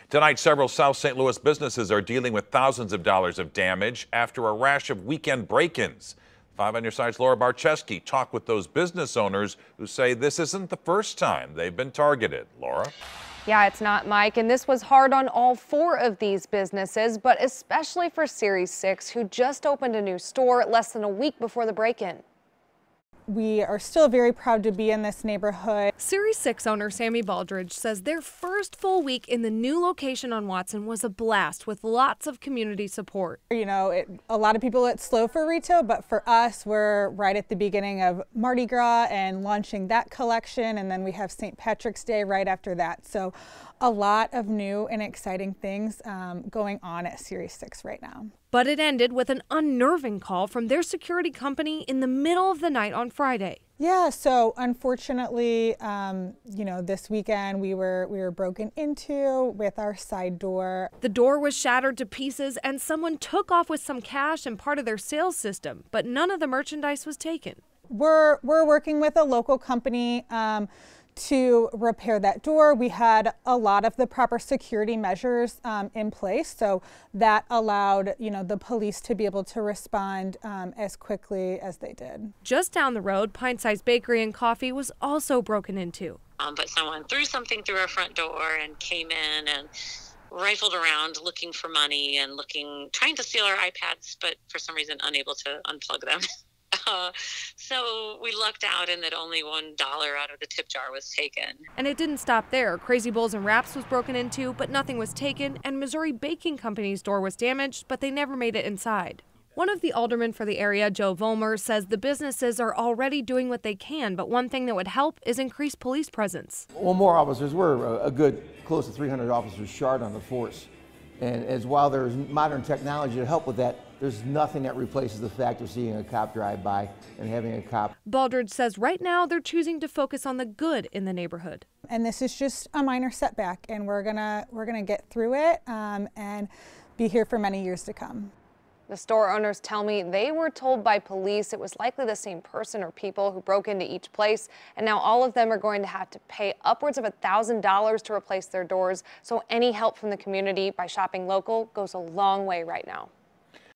Tonight, several South St. Louis businesses are dealing with thousands of dollars of damage after a rash of weekend break-ins. 5 on your side's Laura Barczewski talked with those business owners who say this isn't the first time they've been targeted. Laura? Yeah, it's not, Mike, and this was hard on all 4 of these businesses, but especially for Series 6, who just opened a new store less than a week before the break-in. We are still very proud to be in this neighborhood. Series 6 owner Sammy Baldridge says their first full week in the new location on Watson was a blast with lots of community support. You know, a lot of people, it's slow for retail, but for us, we're right at the beginning of Mardi Gras and launching that collection, and then we have St. Patrick's Day right after that. So a lot of new and exciting things going on at Series 6 right now. But it ended with an unnerving call from their security company in the middle of the night on Friday. Yeah, so unfortunately, you know, this weekend we were broken into with our side door. The door was shattered to pieces and someone took off with some cash and part of their sales system, but none of the merchandise was taken. We're working with a local company to repair that door. We had a lot of the proper security measures in place, so that allowed, you know, the police to be able to respond as quickly as they did. Just down the road, Pint Size Bakery and Coffee was also broken into. But someone threw something through our front door and came in and rifled around looking for money and trying to steal our iPads, but for some reason unable to unplug them. So we lucked out in that only $1 out of the tip jar was taken. And it didn't stop there. Crazy Bowls and Wraps was broken into, but nothing was taken, and Missouri Baking Company's door was damaged, but they never made it inside. One of the aldermen for the area, Joe Vollmer, says the businesses are already doing what they can, but one thing that would help is increased police presence. Well, more officers. We're a good close to 300 officers short on the force. And as while there's modern technology to help with that, there's nothing that replaces the fact of seeing a cop drive by and having a cop. Baldridge says right now they're choosing to focus on the good in the neighborhood. And this is just a minor setback, and we're gonna get through it and be here for many years to come. The store owners tell me they were told by police it was likely the same person or people who broke into each place, and now all of them are going to have to pay upwards of $1,000 to replace their doors. So any help from the community by shopping local goes a long way right now.